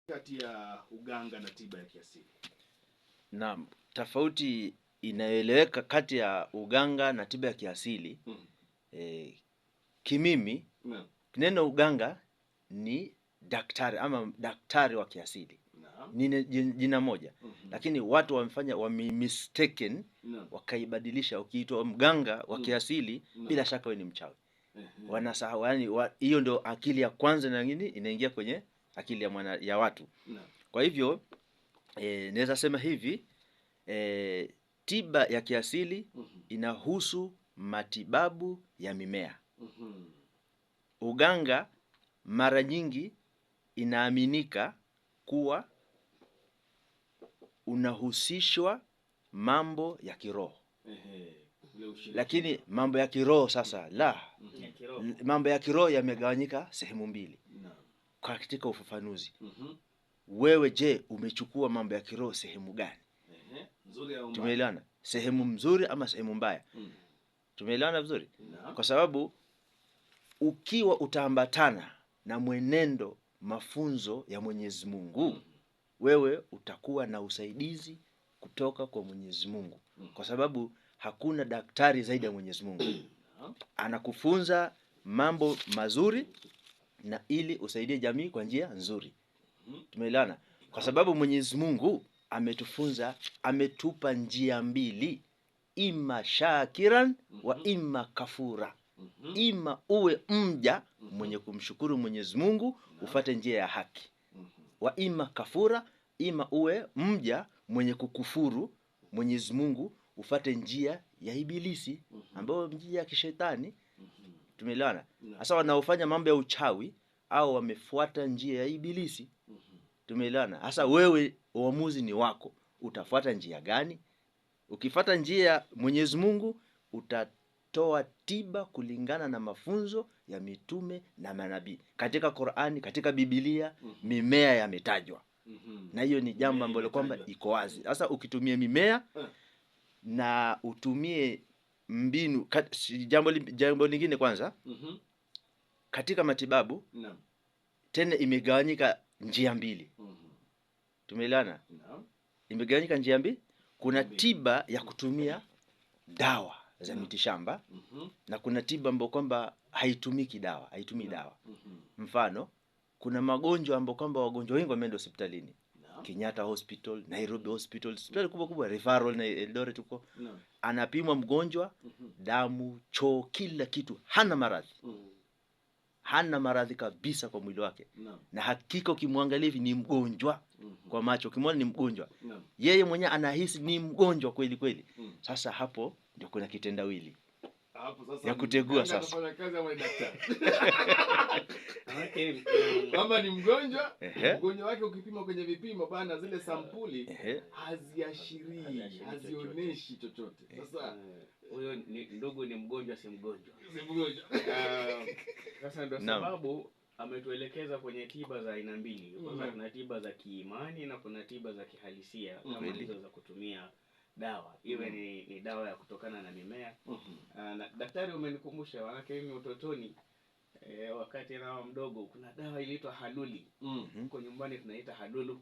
Kati ya uganga na tiba ya kiasili? Naam, tofauti inaeleweka kati ya uganga na tiba ya kiasili. Kimimi, neno uganga ni daktari ama daktari wa kiasili. Ni jina moja. Lakini watu wamemistaken, wakaibadilisha. Ukiitwa mganga wa kiasili, bila shaka wewe ni mchawi. Wanasahau, yani hiyo ndio akili ya kwanza na nyingine inaingia kwenye akili ya watu. Kwa hivyo naweza sema hivi, tiba ya kiasili inahusu matibabu ya mimea. Uganga mara nyingi inaaminika kuwa unahusishwa mambo ya kiroho. Lakini mambo ya kiroho sasa mambo ya kiroho yamegawanyika sehemu mbili katika ufafanuzi. Wewe je, umechukua mambo ya kiroho sehemu gani? Tumeelewana? Sehemu mzuri ama sehemu mbaya? Tumeelewana vizuri? Kwa sababu ukiwa utaambatana na mwenendo mafunzo ya Mwenyezi Mungu, wewe utakuwa na usaidizi kutoka kwa Mwenyezi Mungu. Kwa sababu hakuna daktari zaidi ya Mwenyezi Mungu. Anakufunza mambo mazuri na ili usaidie jamii kwa njia nzuri. Tumeelewana? Kwa sababu Mwenyezi Mungu ametufunza, ametupa njia mbili, ima shakiran wa ima kafura. Ima uwe mja mwenye kumshukuru Mwenyezi Mungu, ufuate njia ya haki. Wa ima kafura, ima uwe mja mwenye kukufuru Mwenyezi Mungu, ufuate njia ya ibilisi, ambayo njia ya kishetani. Tumeelewana? Sasa wanaofanya mambo ya uchawi au wamefuata njia ya ibilisi. Tumeelewana? Sasa wewe uamuzi ni wako. Utafuata njia gani? Ukifuata njia ya Mwenyezi Mungu, utatoa tiba kulingana na mafunzo ya mitume na manabii. Katika Qur'ani, katika Biblia, mimea yametajwa. Na hiyo ni jambo ambalo kwamba iko wazi. Sasa ukitumia mimea na utumie mbinu, jambo lingine kwanza, katika matibabu tena imegawanyika njia mbili. Tumeelewana? Imegawanyika njia mbili. Kuna tiba ya kutumia dawa za mitishamba na kuna tiba ambayo kwamba haitumii dawa. Mfano, kuna magonjwa ambayo kwamba wagonjwa wengi wameenda hospitalini. Kenyatta Hospital, Nairobi Hospital, hospitali kubwa referral na Eldoret huko. Anapimwa mgonjwa, damu, choo, kila kitu, hana maradhi. Hana maradhi kabisa kwa mwili wake. Na hakika ukimwangalia hivi ni mgonjwa kwa macho, ukimwona ni mgonjwa. Yeye mwenyewe anahisi ni mgonjwa kweli kweli. Sasa hapo ndio kuna kitendawili ya kutegua sasa. Kama ni mgonjwa, mgonjwa wake ukipima kwenye vipimo bana, zile sampuli haziashirii, hazionyeshi chochote. Sasa huyo ni ndugu, ni mgonjwa si mgonjwa. Sasa ndio sababu ametuelekeza kwenye tiba za aina mbili. Kwanza kuna tiba za kiimani na kuna tiba za kihalisia, kama hizo za kutumia dawa. Iwe ni dawa ya kutokana na mimea. Na daktari umenikumbusha, wanake mimi utotoni wakati na mdogo kuna dawa iliitwa haluli. Huko nyumbani tunaita halulu.